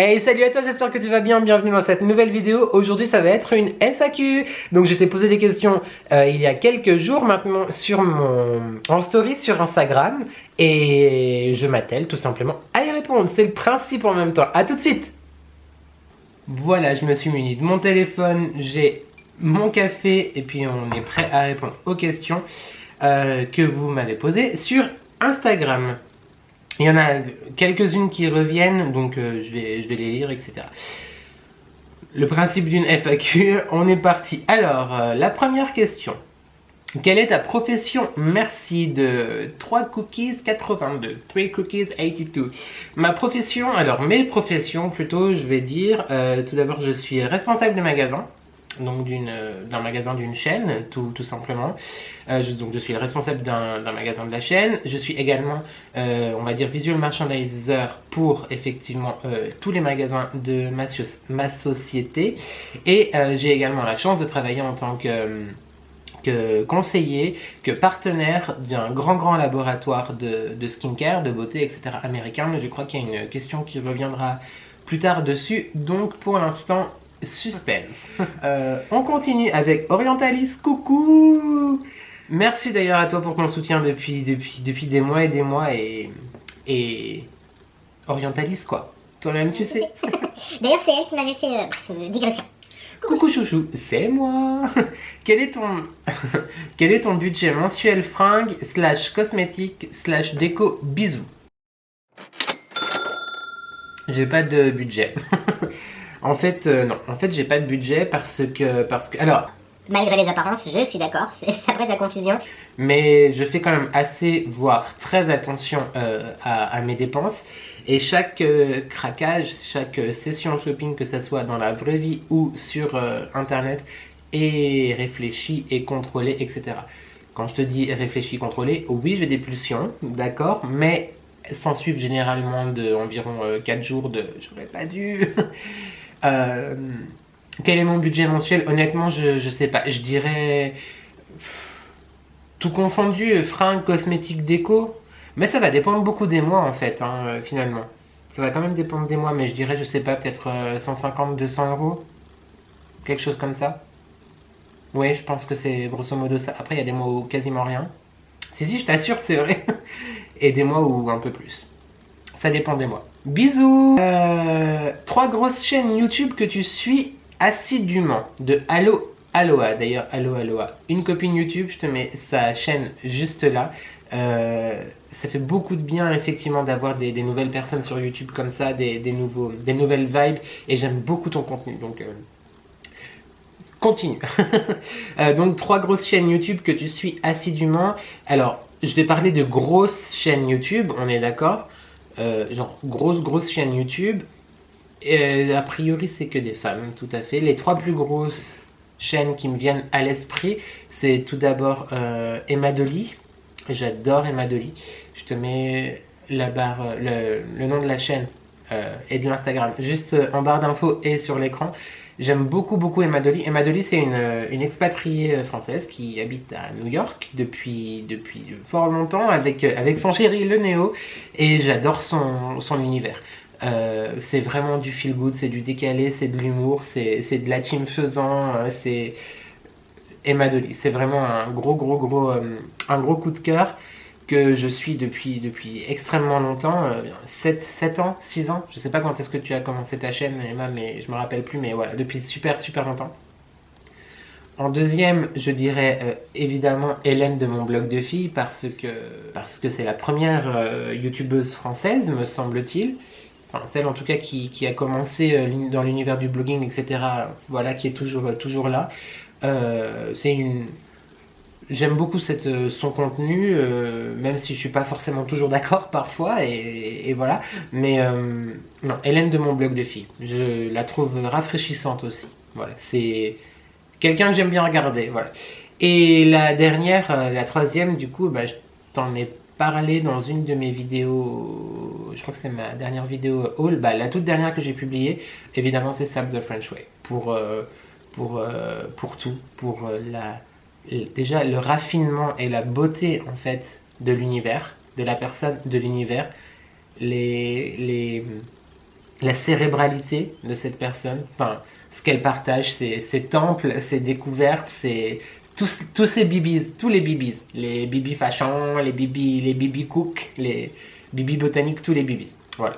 Hey, salut à toi, j'espère que tu vas bien, bienvenue dans cette nouvelle vidéo. Aujourd'hui ça va être une FAQ. Donc je t'ai posé des questions il y a quelques jours maintenant en story sur Instagram. Et je m'attelle tout simplement à y répondre, c'est le principe en même temps. A tout de suite. Voilà, je me suis muni de mon téléphone, j'ai mon café et puis on est prêt à répondre aux questions que vous m'avez posées sur Instagram. Il y en a quelques-unes qui reviennent, donc je vais les lire, etc. Le principe d'une FAQ, on est parti. Alors, la première question. Quelle est ta profession? Merci de 3 cookies 82. 3 cookies 82. Ma profession, alors mes professions plutôt, je vais dire, tout d'abord je suis responsable de magasin. Donc d'un magasin d'une chaîne, tout simplement. Donc je suis le responsable d'un magasin de la chaîne. Je suis également, on va dire, visual merchandiser pour effectivement tous les magasins de ma société. Et j'ai également la chance de travailler en tant que conseiller, que partenaire d'un grand laboratoire de skincare, de beauté, etc. américain. Mais je crois qu'il y a une question qui reviendra plus tard dessus. Donc pour l'instant, suspense. On continue avec Orientalis, coucou. Merci d'ailleurs à toi pour ton soutien depuis des mois et des mois et Orientalis quoi. Toi-même tu sais. D'ailleurs c'est elle qui m'avait fait digression. Coucou chouchou, c'est moi. Quel est ton budget mensuel fringues / cosmétique / déco? Bisous. J'ai pas de budget. En fait, non. En fait, j'ai pas de budget parce que... Alors... Malgré les apparences, je suis d'accord, ça prête à confusion. Mais je fais quand même assez, voire très attention à mes dépenses. Et chaque craquage, chaque session shopping, que ce soit dans la vraie vie ou sur Internet, est réfléchi et contrôlé, etc. Quand je te dis réfléchi, contrôlé, oui, j'ai des pulsions, d'accord, mais s'en suivent généralement environ 4 jours de « j'aurais pas dû ». Quel est mon budget mensuel? Honnêtement, je sais pas. Je dirais tout confondu, fringues, cosmétiques, déco. Mais ça va dépendre beaucoup des mois en fait, hein, finalement. Ça va quand même dépendre des mois, mais je dirais, je sais pas, peut-être 150, 200 euros. Quelque chose comme ça. Oui, je pense que c'est grosso modo ça. Après, il y a des mois où quasiment rien. Si, je t'assure, c'est vrai. Et des mois où un peu plus. Ça dépend des mois. Bisous. 3 grosses chaînes YouTube que tu suis assidûment. De Allo Aloha. D'ailleurs, Allo Aloha. Une copine YouTube, je te mets sa chaîne juste là. Ça fait beaucoup de bien effectivement d'avoir des nouvelles personnes sur YouTube comme ça, des nouvelles vibes. Et j'aime beaucoup ton contenu. Donc, continue. Donc, 3 grosses chaînes YouTube que tu suis assidûment. Alors, je vais parler de grosses chaînes YouTube, on est d'accord? Genre grosse chaîne YouTube. A priori c'est que des femmes, tout à fait. Les 3 plus grosses chaînes qui me viennent à l'esprit, c'est tout d'abord Emma Dolly. J'adore Emma Dolly. Je te mets la barre, le nom de la chaîne et de l'Instagram juste en barre d'infos et sur l'écran. J'aime beaucoup Emma Dolly. Emma Dolly, c'est une expatriée française qui habite à New York depuis fort longtemps avec son chéri le Néo, et j'adore son univers. C'est vraiment du feel good, c'est du décalé, c'est de l'humour, c'est de la team faisant, c'est Emma Dolly. C'est vraiment un gros coup de cœur que je suis depuis extrêmement longtemps, 7 ans, 6 ans, je sais pas quand est-ce que tu as commencé ta chaîne Emma, mais je me rappelle plus, mais voilà, depuis super longtemps. En deuxième, je dirais évidemment Hélène de mon blog de filles, parce que c'est la première youtubeuse française, me semble-t-il, enfin celle en tout cas qui a commencé dans l'univers du blogging, etc., voilà, qui est toujours là. J'aime beaucoup son contenu, même si je suis pas forcément toujours d'accord parfois, et voilà. Mais non, Hélène de mon blog de filles, je la trouve rafraîchissante aussi. Voilà, c'est quelqu'un que j'aime bien regarder. Voilà. Et la dernière, la troisième, du coup, bah, je t'en ai parlé dans une de mes vidéos. Je crois que c'est ma dernière vidéo haul. Bah, la toute dernière que j'ai publiée, évidemment, c'est Sab the French Way. Pour tout, pour déjà le raffinement et la beauté en fait de l'univers, de la personne, de l'univers, les la cérébralité de cette personne, enfin, ce qu'elle partage, ses temples, ses découvertes, tous ces bibis, tous les bibis fashion, les bibis cook, les bibis botaniques, tous les bibis. Voilà.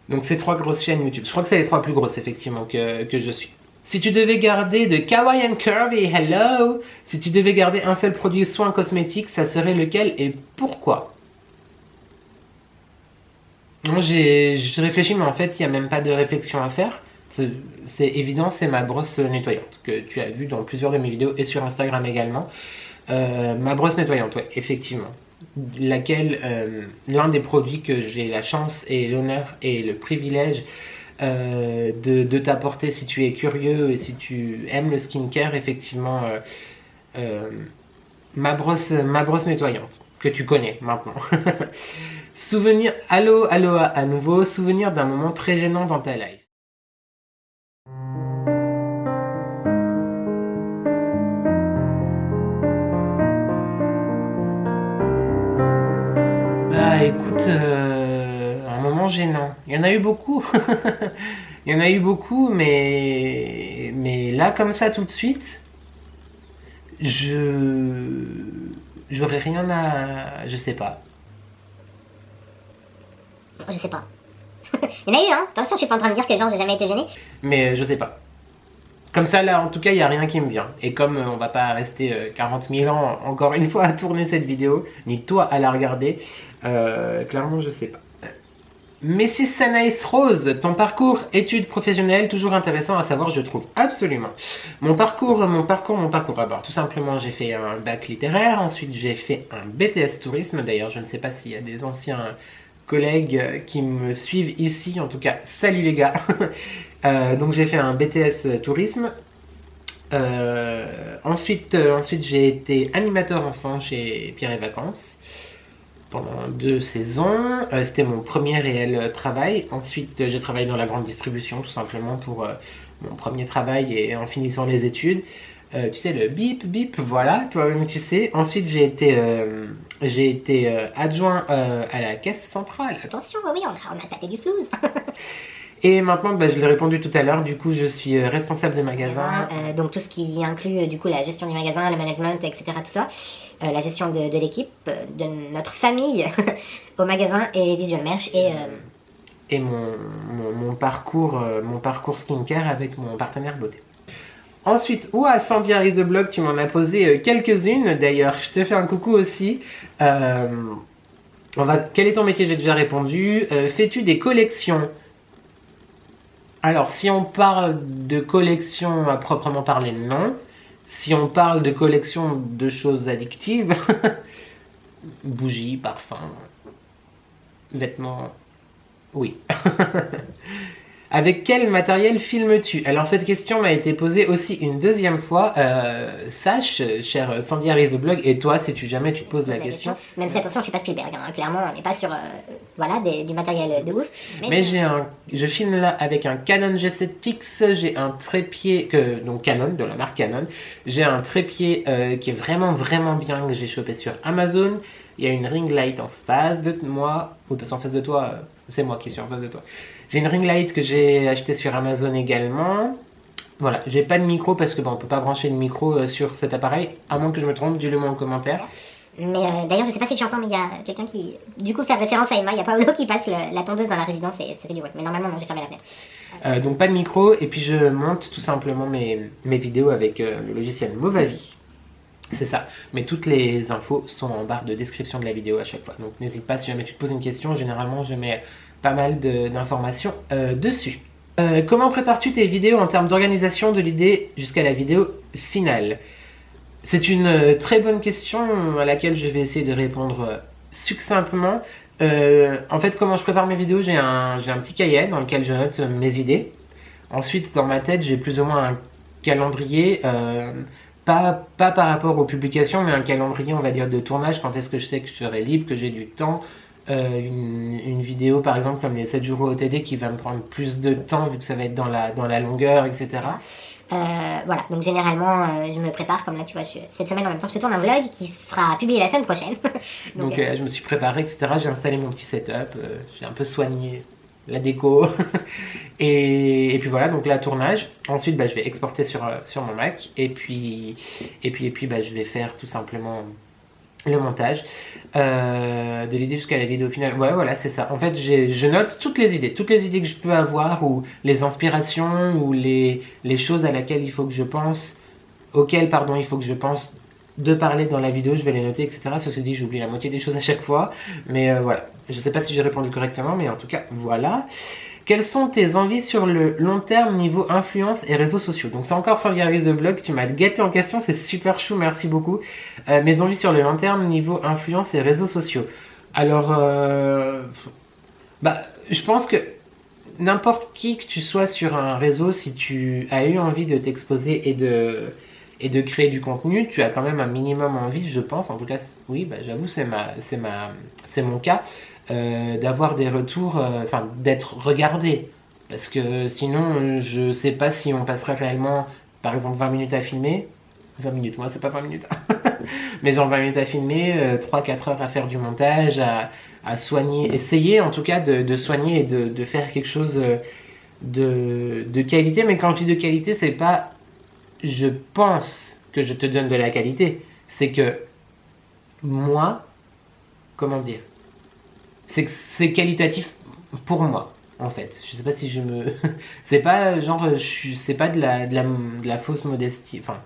Donc ces 3 grosses chaînes YouTube. Je crois que c'est les 3 plus grosses effectivement que je suis. Si tu devais garder de Kawaii and Curvy, hello! Si tu devais garder un seul produit soin cosmétique, ça serait lequel et pourquoi? Moi je réfléchis, mais en fait il n'y a même pas de réflexion à faire. C'est évident, c'est ma brosse nettoyante que tu as vu dans plusieurs de mes vidéos et sur Instagram également. Ma brosse nettoyante, ouais, effectivement. Laquelle, l'un des produits que j'ai la chance et l'honneur et le privilège de t'apporter si tu es curieux et si tu aimes le skincare, effectivement, ma brosse nettoyante, que tu connais maintenant. Souvenir, allô à nouveau, souvenir d'un moment très gênant dans ta life. Bah écoute, un moment gênant. Il y en a eu beaucoup. Il y en a eu beaucoup, mais là, comme ça, tout de suite, j'aurais rien à... Je sais pas. Je sais pas. Il y en a eu, hein. Attention, je suis pas en train de dire que genre j'ai jamais été gênée. Mais je sais pas. Comme ça, là, en tout cas, il n'y a rien qui me vient. Et comme on va pas rester 40 000 ans, encore une fois, à tourner cette vidéo, ni toi à la regarder, clairement, je sais pas. Mrs. Sanaïs Rose, ton parcours études professionnelles, toujours intéressant à savoir, je trouve, absolument. Mon parcours. Alors, tout simplement, j'ai fait un bac littéraire, ensuite j'ai fait un BTS tourisme. D'ailleurs, je ne sais pas s'il y a des anciens collègues qui me suivent ici, en tout cas, salut les gars. Donc j'ai fait un BTS tourisme. Ensuite j'ai été animateur enfant chez Pierre et Vacances pendant 2 saisons. C'était mon premier réel travail. Ensuite j'ai travaillé dans la grande distribution tout simplement pour mon premier travail et en finissant les études. Tu sais, le bip bip, voilà, toi-même tu sais. Ensuite j'ai été adjoint à la caisse centrale. Attention, oui, on a tapé du flouze. Et maintenant, je l'ai répondu tout à l'heure, du coup je suis responsable de magasin. Donc tout ce qui inclut du coup la gestion du magasin, le management, etc. Tout ça. La gestion de l'équipe, de notre famille au magasin et visual merch et mon parcours skincare avec mon partenaire beauté. Ensuite, à Sandy Harry the Blog, tu m'en as posé quelques-unes. D'ailleurs, je te fais un coucou aussi. Quel est ton métier? J'ai déjà répondu. Fais-tu des collections? Alors, si on parle de collection à proprement parler, non. Si on parle de collection de choses addictives, bougies, parfums, vêtements, oui. Avec quel matériel filmes-tu? Alors cette question m'a été posée aussi une deuxième fois. Sache, chère Sandy Harry the Blog, et toi, si jamais tu te poses la question. Même si attention, je suis pas Spielberg, hein, clairement, on n'est pas sur du matériel de ouf. Mais je filme là avec un Canon G7X, j'ai un trépied, donc Canon, de la marque Canon. J'ai un trépied qui est vraiment vraiment bien, que j'ai chopé sur Amazon. Il y a une ring light en face de moi, ou parce qu'en face de toi, c'est moi qui suis en face de toi. J'ai une ring light que j'ai acheté sur Amazon également. Voilà, j'ai pas de micro parce que on peut pas brancher de micro sur cet appareil, à moins que je me trompe, dis-le moi en commentaire. Mais d'ailleurs, je sais pas si tu entends, mais il y a quelqu'un qui, du coup, fait référence à Emma. Il y a Paolo qui passe la tondeuse dans la résidence et ça fait du bruit. Mais normalement, non, j'ai fermé la fenêtre. Donc pas de micro, et puis je monte tout simplement mes vidéos avec le logiciel Movavi. C'est ça, mais toutes les infos sont en barre de description de la vidéo à chaque fois. Donc n'hésite pas, si jamais tu te poses une question, généralement je mets pas mal d'informations dessus. Comment prépares-tu tes vidéos en termes d'organisation de l'idée jusqu'à la vidéo finale? C'est une très bonne question à laquelle je vais essayer de répondre succinctement. En fait, comment je prépare mes vidéos? J'ai un petit cahier dans lequel je note mes idées. Ensuite, dans ma tête, j'ai plus ou moins un calendrier, pas par rapport aux publications, mais un calendrier, on va dire, de tournage. Quand est-ce que je sais que je serai libre, que j'ai du temps. Une vidéo, par exemple, comme les 7 jours au TD, qui va me prendre plus de temps, vu que ça va être dans la longueur, etc. Voilà, donc généralement, je me prépare, comme là, tu vois, cette semaine en même temps, je te tourne un vlog qui sera publié la semaine prochaine. donc je me suis préparé, etc. J'ai installé mon petit setup, j'ai un peu soigné la déco. Et puis voilà, donc là, tournage. Ensuite, bah, je vais exporter sur mon Mac. Et puis bah, je vais faire tout simplement le montage de l'idée jusqu'à la vidéo finale. Ouais, voilà, c'est ça. En fait, je note toutes les idées que je peux avoir, ou les inspirations, ou les choses auxquelles, pardon, il faut que je pense de parler dans la vidéo, je vais les noter, etc. Ceci dit, j'oublie la moitié des choses à chaque fois, mais voilà. Je sais pas si j'ai répondu correctement, mais en tout cas, voilà. Quelles sont tes envies sur le long terme niveau influence et réseaux sociaux? Donc c'est encore sans virus de blog, tu m'as gâté en question, c'est super chou, merci beaucoup. Mes envies sur le long terme niveau influence et réseaux sociaux. Alors, bah, je pense que n'importe qui que tu sois sur un réseau, si tu as eu envie de t'exposer et de créer du contenu, tu as quand même un minimum envie, je pense, en tout cas, oui, bah, j'avoue, c'est mon cas, d'avoir des retours, enfin, d'être regardé. Parce que sinon, je sais pas si on passerait réellement, par exemple, 20 minutes à filmer. 20 minutes, moi, c'est pas 20 minutes. Mais genre 20 minutes à filmer, 3-4 heures à faire du montage, à soigner, essayer en tout cas de soigner et de faire quelque chose de qualité. Mais quand je dis de qualité, c'est pas je pense que je te donne de la qualité, c'est que moi, comment dire, c'est que c'est qualitatif pour moi, en fait. Je sais pas si je me. C'est pas genre. C'est pas de la fausse modestie. Enfin,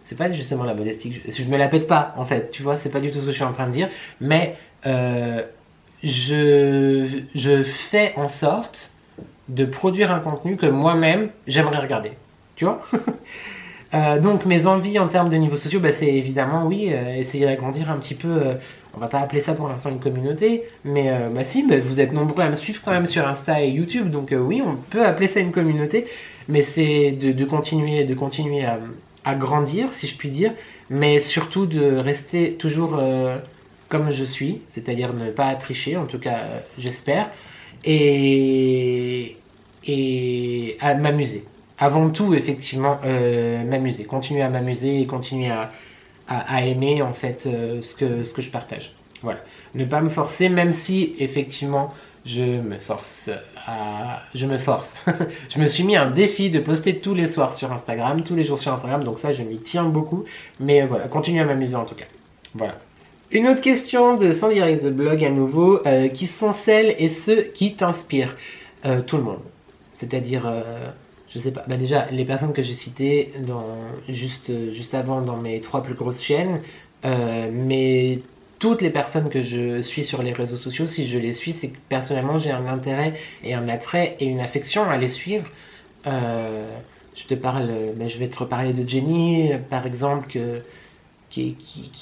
c'est pas justement la modestie. Je me la pète pas, en fait. Tu vois, c'est pas du tout ce que je suis en train de dire. Mais je fais en sorte de produire un contenu que moi-même j'aimerais regarder. Tu vois. Donc mes envies en termes de niveaux sociaux, bah, c'est évidemment oui, essayer d'agrandir un petit peu, on va pas appeler ça pour l'instant une communauté, mais bah si, bah, vous êtes nombreux à me suivre quand même sur Insta et YouTube, donc oui, on peut appeler ça une communauté, mais c'est de continuer à grandir, si je puis dire, mais surtout de rester toujours comme je suis, c'est-à-dire ne pas tricher, en tout cas j'espère, et, et à m'amuser. Avant tout, effectivement, m'amuser, continuer à m'amuser et continuer à aimer en fait ce que je partage. Voilà. Ne pas me forcer, même si effectivement je me force je me force. Je me suis mis un défi de poster tous les soirs sur Instagram, tous les jours sur Instagram, donc ça je m'y tiens beaucoup. Mais voilà, continuer à m'amuser en tout cas. Voilà. Une autre question de Sandy Harris de blog à nouveau, qui sont celles et ceux qui t'inspirent? Tout le monde. C'est-à-dire, je sais pas, bah déjà les personnes que j'ai citées juste avant dans mes 3 plus grosses chaînes, mais toutes les personnes que je suis sur les réseaux sociaux, si je les suis, c'est que personnellement j'ai un intérêt et un attrait et une affection à les suivre. Euh, je vais te reparler de Jenny, par exemple, qui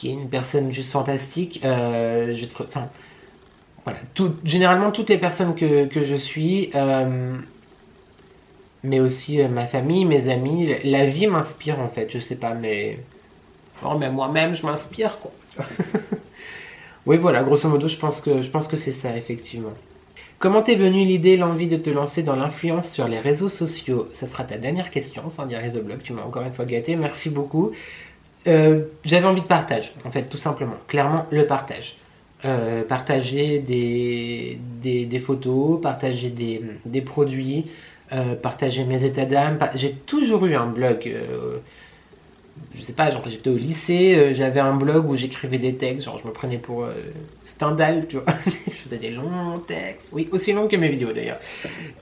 est une personne juste fantastique. Enfin, voilà, généralement toutes les personnes que je suis, mais aussi ma famille, mes amis, la vie m'inspire en fait, je sais pas, mais oh, mais moi-même je m'inspire quoi. Oui, voilà, grosso modo, je pense que c'est ça effectivement. Comment t'est venue l'idée, l'envie de te lancer dans l'influence sur les réseaux sociaux? Ça sera ta dernière question, sans dire les blog, tu m'as encore une fois gâté, merci beaucoup. J'avais envie de partage, en fait, tout simplement, clairement le partage. Partager des photos, partager des produits, partager mes états d'âme. J'ai toujours eu un blog. Je sais pas, genre j'étais au lycée, j'avais un blog où j'écrivais des textes, genre je me prenais pour Stendhal, tu vois. Je faisais des longs textes, oui, aussi longs que mes vidéos d'ailleurs.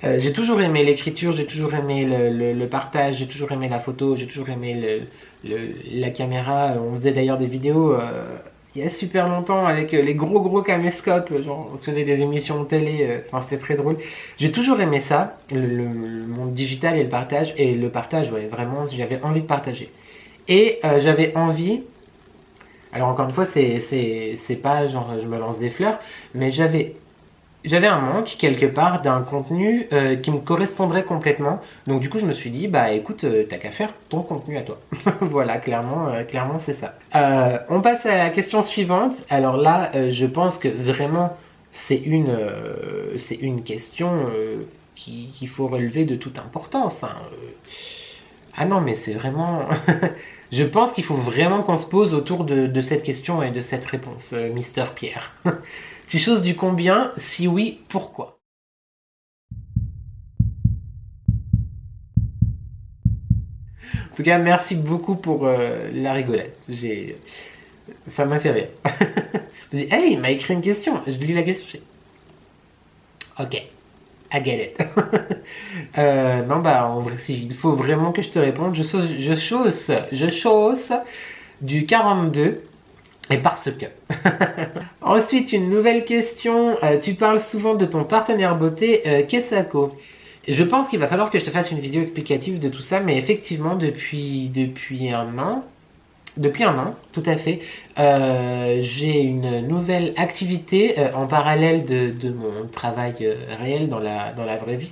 J'ai toujours aimé l'écriture, j'ai toujours aimé le partage, j'ai toujours aimé la photo, j'ai toujours aimé la caméra. On faisait d'ailleurs des vidéos il y a super longtemps avec les gros caméscopes, genre on se faisait des émissions de télé, enfin c'était très drôle. J'ai toujours aimé ça, le monde digital et le partage, ouais, vraiment j'avais envie de partager. Et j'avais envie, alors encore une fois c'est pas genre je me lance des fleurs, mais j'avais un manque quelque part d'un contenu qui me correspondrait complètement. Donc du coup je me suis dit bah écoute t'as qu'à faire ton contenu à toi. Voilà clairement c'est ça. On passe à la question suivante. Alors là je pense que vraiment c'est une question qu'il faut relever de toute importance, hein. Ah non, mais c'est vraiment. Je pense qu'il faut vraiment qu'on se pose autour de cette question et de cette réponse, Mister Pierre. Tu choses du combien? Si oui, pourquoi? En tout cas, merci beaucoup pour la rigolade. Ça m'a fait rire. Je dis, hey, il m'a écrit une question. Je lis la question. Ok, I get it. Non, bah, en vrai, si, il faut vraiment que je te réponde. Je chausse du 42 et parce que. Ensuite, une nouvelle question. Tu parles souvent de ton partenaire beauté, Kesako. Je pense qu'il va falloir que je te fasse une vidéo explicative de tout ça, mais effectivement, depuis un an, tout à fait, j'ai une nouvelle activité en parallèle de mon travail réel dans la vraie vie.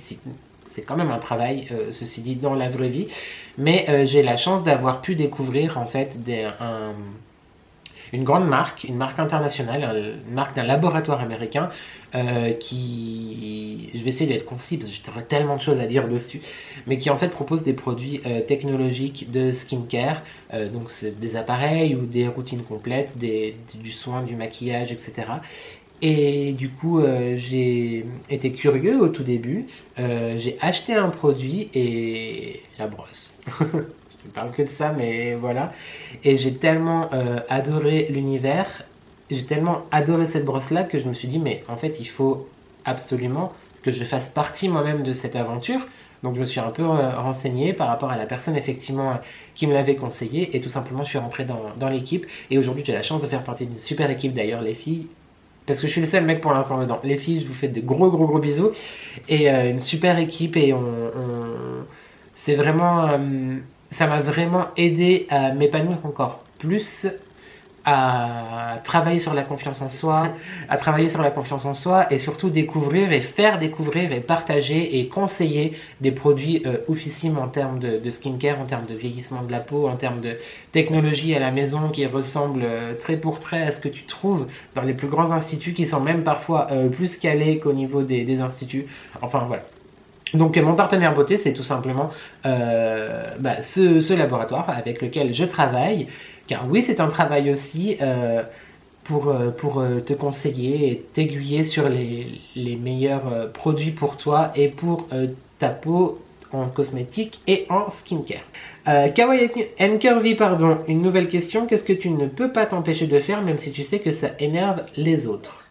C'est quand même un travail, ceci dit, dans la vraie vie, mais j'ai la chance d'avoir pu découvrir en fait une grande marque, une marque internationale, une marque d'un laboratoire américain qui, je vais essayer d'être concis parce que j'aurais tellement de choses à dire dessus, mais qui en fait propose des produits technologiques de skincare, donc c'est des appareils ou des routines complètes, du soin, du maquillage, etc. Et du coup, j'ai été curieux au tout début, j'ai acheté un produit et la brosse. Je ne parle que de ça, mais voilà. Et j'ai tellement adoré l'univers, j'ai tellement adoré cette brosse-là que je me suis dit, mais en fait, il faut absolument que je fasse partie moi-même de cette aventure. Donc je me suis un peu renseigné par rapport à la personne effectivement qui me l'avait conseillé et tout simplement je suis rentré dans l'équipe. Et aujourd'hui j'ai la chance de faire partie d'une super équipe d'ailleurs les filles. Parce que je suis le seul mec pour l'instant dedans. Les filles, je vous fais de gros bisous. Et une super équipe et c'est vraiment... ça m'a vraiment aidé à m'épanouir encore plus, à travailler sur la confiance en soi, et surtout découvrir et faire découvrir et partager et conseiller des produits oufissimes en termes de skincare, en termes de vieillissement de la peau, en termes de technologie à la maison qui ressemble trait pour trait à ce que tu trouves dans les plus grands instituts qui sont même parfois plus calés qu'au niveau des instituts. Enfin voilà. Donc mon partenaire beauté, c'est tout simplement ce laboratoire avec lequel je travaille, car oui, c'est un travail aussi pour te conseiller et t'aiguiller sur les meilleurs produits pour toi et pour ta peau en cosmétique et en skincare. Kawaii and Curvy, pardon, une nouvelle question. Qu'est-ce que tu ne peux pas t'empêcher de faire même si tu sais que ça énerve les autres?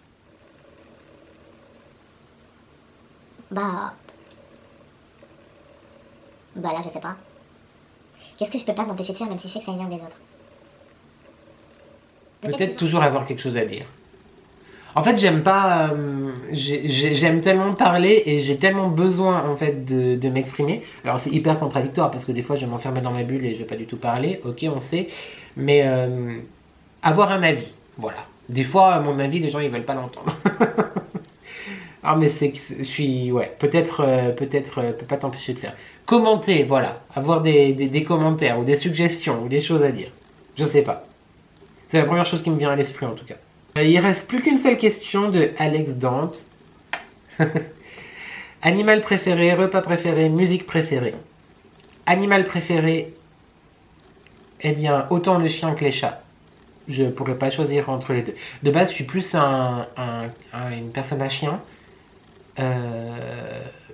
Bah là, je sais pas. Qu'est-ce que je peux pas m'empêcher de faire même si je sais que ça énerve les autres? Peut-être toujours avoir quelque chose à dire. En fait, j'aime pas. J'aime tellement parler et j'ai tellement besoin en fait de m'exprimer. Alors c'est hyper contradictoire parce que des fois je vais m'enfermer dans ma bulle et je vais pas du tout parler. Ok, on sait. Mais avoir un avis, voilà. Des fois, mon avis, les gens ils veulent pas l'entendre. Ah mais je suis, ouais, peut-être, peut pas t'empêcher de faire. Commenter, voilà, avoir des commentaires ou des suggestions ou des choses à dire. Je sais pas. C'est la première chose qui me vient à l'esprit en tout cas. Il reste plus qu'une seule question de Alex Dante. Animal préféré, repas préféré, musique préférée. Animal préféré, eh bien, autant le chien que les chats. Je pourrais pas choisir entre les deux. De base, je suis plus une personne à chien.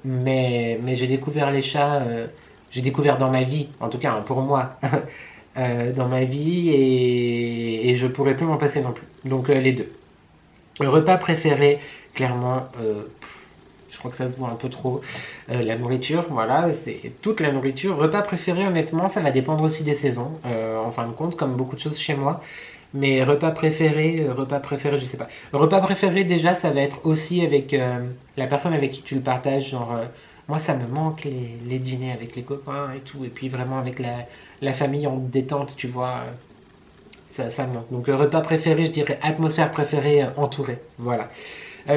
Mais j'ai découvert les chats, j'ai découvert dans ma vie, en tout cas hein, pour moi, dans ma vie et je pourrais plus m'en passer non plus. Donc les deux. Le repas préféré, clairement, je crois que ça se voit un peu trop. La nourriture, voilà, c'est toute la nourriture. Repas préféré, honnêtement, ça va dépendre aussi des saisons, en fin de compte, comme beaucoup de choses chez moi. Mais repas préféré, je sais pas. Repas préféré, déjà, ça va être aussi avec la personne avec qui tu le partages. Genre, moi, ça me manque les dîners avec les copains et tout. Et puis vraiment avec la famille en détente, tu vois. Ça me manque. Donc, repas préféré, je dirais atmosphère préférée, entourée. Voilà.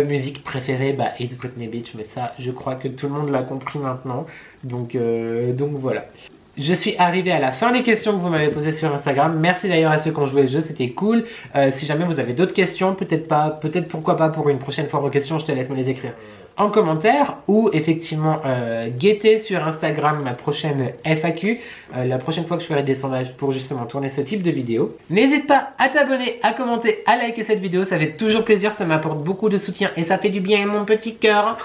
Musique préférée, It's Britney Beach. Mais ça, je crois que tout le monde l'a compris maintenant. Donc voilà. Je suis arrivé à la fin des questions que vous m'avez posées sur Instagram. Merci d'ailleurs à ceux qui ont joué le jeu, c'était cool. Si jamais vous avez d'autres questions, peut-être pourquoi pas pour une prochaine fois vos questions, je te laisse me les écrire. en commentaire ou effectivement guetter sur Instagram ma prochaine FAQ, la prochaine fois que je ferai des sondages pour justement tourner ce type de vidéo. N'hésite pas à t'abonner, à commenter, à liker cette vidéo, ça fait toujours plaisir, ça m'apporte beaucoup de soutien et ça fait du bien à mon petit cœur.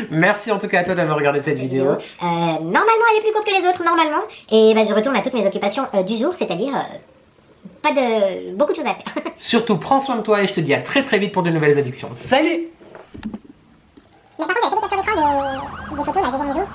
Merci en tout cas à toi d'avoir regardé cette vidéo. Normalement elle est plus courte que les autres, normalement. Et bah, je retourne à toutes mes occupations du jour, c'est-à-dire pas de beaucoup de choses à faire. Surtout prends soin de toi et je te dis à très vite pour de nouvelles addictions. Salut! Mais par contre, j'avais fait des captures d'écran des photos là, j'ai des réseaux.